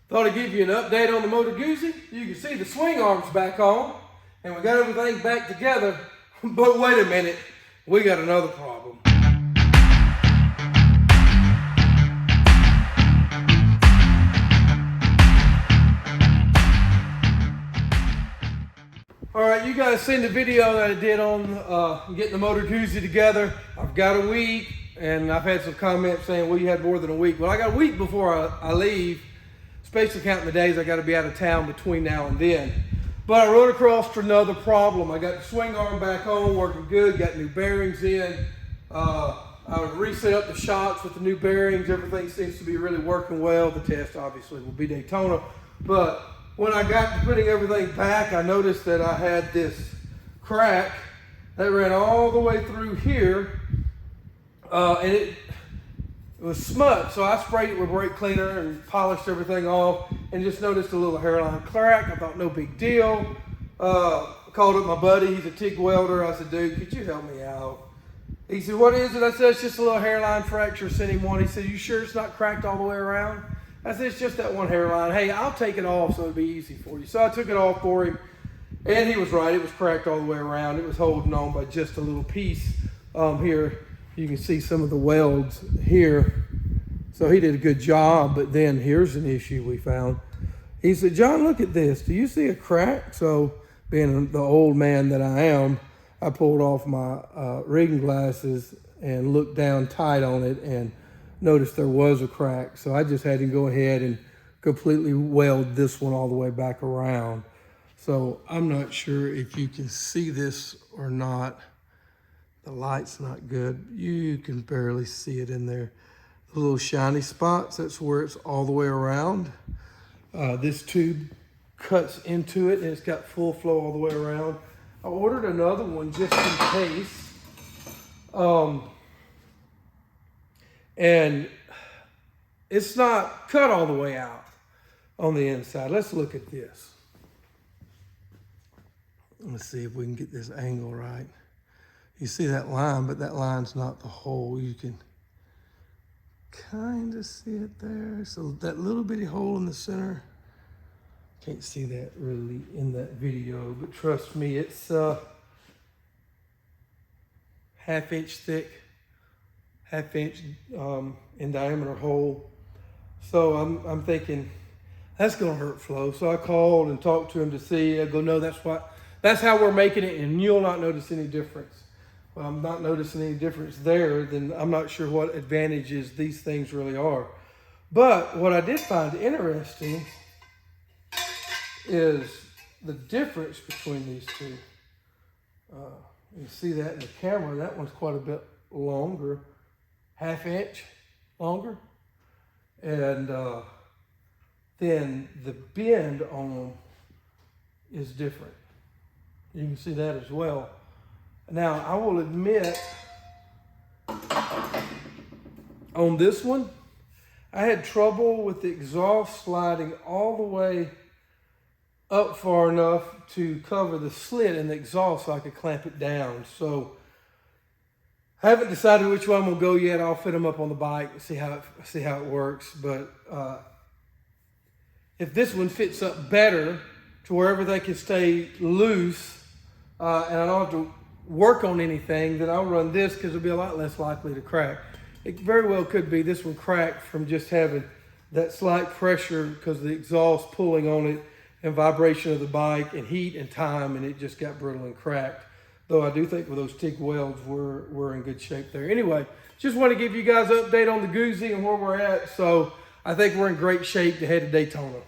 Thought I'd give you an update on the Moto Guzzi. You can see the swing arms back on, and we got everything back together. But wait a minute, we got another problem. All right, you guys seen the video that I did on getting the Moto Guzzi together. I've got a week, and I've had some comments saying, well, you had more than a week. Well, I got a week before I leave, especially counting the days I got to be out of town between now and then. But I rode across another problem. I got the swing arm back on, working good, got new bearings in. I would reset up the shocks with the new bearings. Everything seems to be really working well. The test obviously will be Daytona. But when I got to putting everything back, I noticed that I had this crack that ran all the way through here. And it was smut, so I sprayed it with brake cleaner and polished everything off and just noticed a little hairline crack. I thought no big deal. Called up my buddy, he's a TIG welder. I said, dude, could you help me out? He said, what is it? I said, it's just a little hairline fracture. Sent him one. He said, you sure it's not cracked all the way around? I said, it's just that one hairline. Hey, I'll take it off so it'll be easy for you. So I took it off for him, and he was right. It was cracked all the way around. It was holding on by just a little piece here. You can see some of the welds here. So he did a good job, but then here's an issue we found. He said, John, look at this. Do you see a crack? So being the old man that I am, I pulled off my reading glasses and looked down tight on it and noticed there was a crack. So I just had to go ahead and completely weld this one all the way back around. So I'm not sure if you can see this or not. The light's not good. You can barely see it in there. The little shiny spots, that's where it's all the way around. This tube cuts into it and it's got full flow all the way around. I ordered another one just in case. And it's not cut all the way out on the inside. Let's look at this. Let's see if we can get this angle right. You see that line, but that line's not the hole. You can kind of see it there. So that little bitty hole in the center, can't see that really in that video, but trust me, it's half-inch thick, half-inch in diameter hole. So I'm thinking that's gonna hurt flow. So I called and talked to him to see. I go, no, that's how we're making it, and you'll not notice any difference. Well, I'm not noticing any difference there, then I'm not sure what advantages these things really are. But what I did find interesting is the difference between these two. You see that in the camera, that one's quite a bit longer, half-inch longer. And then the bend on them is different. You can see that as well. Now, I will admit, on this one, I had trouble with the exhaust sliding all the way up far enough to cover the slit in the exhaust so I could clamp it down. So, I haven't decided which one I'm gonna go yet. I'll fit them up on the bike and see how it works. But if this one fits up better to where everything can stay loose, and I don't have to work on anything, then I'll run this because it'll be a lot less likely to crack. It very well could be this one cracked from just having that slight pressure because of the exhaust pulling on it and vibration of the bike and heat and time, and it just got brittle and cracked. Though I do think with those TIG welds, we're in good shape there. Anyway, just want to give you guys an update on the Guzzi and where we're at. So I think we're in great shape to head to Daytona.